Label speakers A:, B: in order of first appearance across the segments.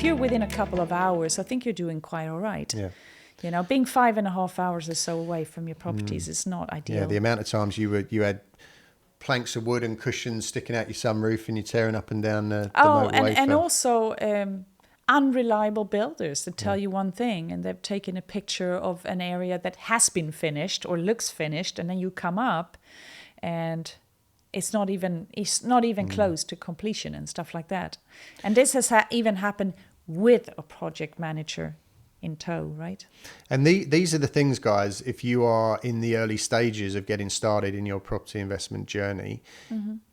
A: if you're within a couple of hours, I think you're doing quite all right.
B: Yeah.
A: You know, being 5.5 hours or so away from your properties is not ideal.
B: Yeah, the amount of times you had planks of wood and cushions sticking out your sunroof and you're tearing up and down the motorway.
A: And also unreliable builders that tell you one thing, and they've taken a picture of an area that has been finished or looks finished, and then you come up and it's not even close to completion and stuff like that. And this has even happened with a project manager in tow, right?
B: And these are the things, guys, if you are in the early stages of getting started in your property investment journey,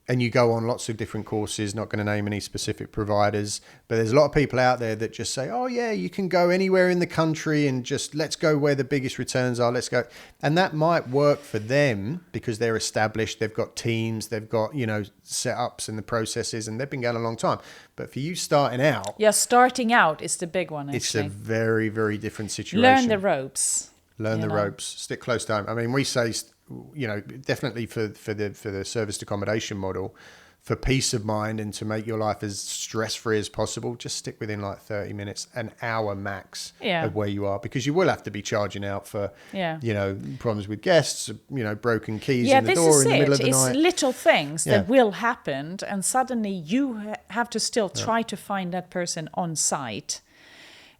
B: and you go on lots of different courses, not going to name any specific providers, but there's a lot of people out there that just say, oh yeah, you can go anywhere in the country and just let's go where the biggest returns are, let's go. And that might work for them because they're established, they've got teams, they've got, you know, setups and the processes, and they've been going a long time. But for you starting out...
A: Yeah, starting out is the big one, actually.
B: It's a very, very different situation.
A: Learn the ropes.
B: Learn the ropes. Stick close to home. I mean, we say, you know, definitely for the serviced accommodation model, for peace of mind and to make your life as stress-free as possible, just stick within like 30 minutes, an hour max of where you are, because you will have to be charging out for, you know, problems with guests, you know, broken keys in the door in the middle of the night.
A: It's little things that will happen, and suddenly you have to still try to find that person on site.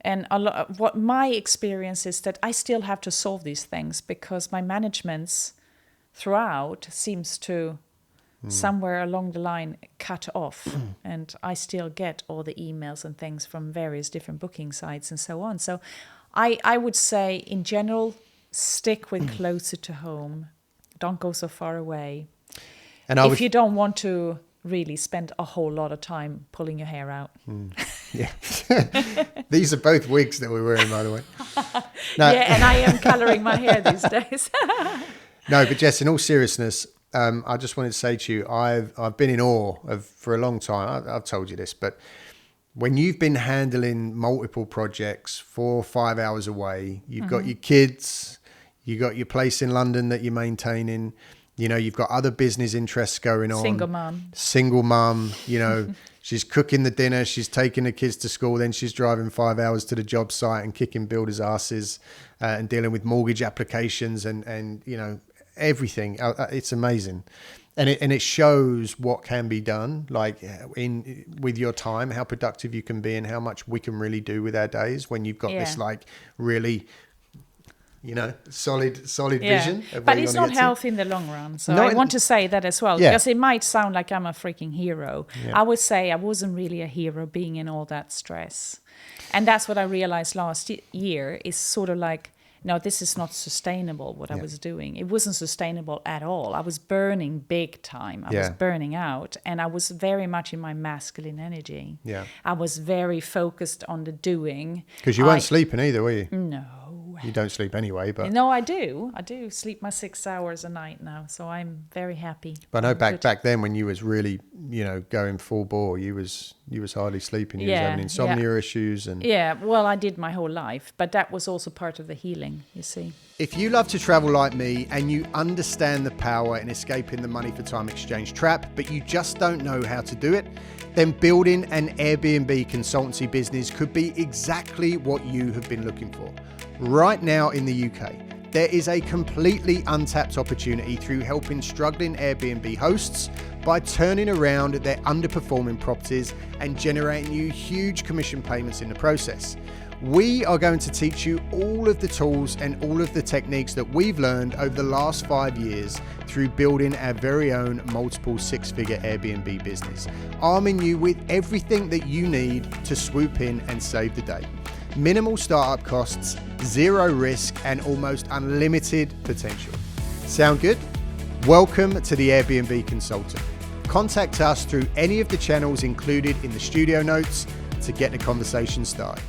A: And what my experience is that I still have to solve these things because my management's throughout seems to somewhere along the line cut off, and I still get all the emails and things from various different booking sites and so on. So I would say in general, stick with closer to home. Don't go so far away. And if you don't want to really spend a whole lot of time pulling your hair out.
B: Yeah. These are both wigs that we're wearing, by the way.
A: No. Yeah, and I am colouring my hair these days.
B: No, but Jess, in all seriousness, I just wanted to say to you, I've been in awe of for a long time. I've told you this, but when you've been handling multiple projects 4 or 5 hours away, you've got your kids, you've got your place in London that you're maintaining, you know, you've got other business interests going on. Single mum, you know, she's cooking the dinner, she's taking the kids to school, then she's driving 5 hours to the job site and kicking builders' asses and dealing with mortgage applications and you know, everything. It's amazing. And it shows what can be done, like with your time, how productive you can be and how much we can really do with our days when you've got this like really, you know, solid vision.
A: But it's not healthy in the long run. So I want to say that as well, because it might sound like I'm a freaking hero. I would say I wasn't really a hero being in all that stress. And that's what I realized last year is sort of like, no, this is not sustainable, what I was doing. It wasn't sustainable at all. I was burning big time. I was burning out. And I was very much in my masculine energy. Yeah. I was very focused on the doing.
B: Because you weren't sleeping either, were you?
A: No.
B: You don't sleep anyway, but...
A: No, I do. I do sleep my 6 hours a night now. So I'm very happy.
B: But I know back then when you was really, you know, going full bore, you was hardly sleeping. You was having insomnia issues. And
A: yeah, well, I did my whole life. But that was also part of the healing, you see.
B: If you love to travel like me and you understand the power in escaping the money for time exchange trap, but you just don't know how to do it, then building an Airbnb consultancy business could be exactly what you have been looking for. Right now in the UK, there is a completely untapped opportunity through helping struggling Airbnb hosts by turning around their underperforming properties and generating you huge commission payments in the process. We are going to teach you all of the tools and all of the techniques that we've learned over the last 5 years through building our very own multiple six-figure Airbnb business, arming you with everything that you need to swoop in and save the day. Minimal startup costs, zero risk, and almost unlimited potential. Sound good? Welcome to the Airbnb Consultant. Contact us through any of the channels included in the studio notes to get the conversation started.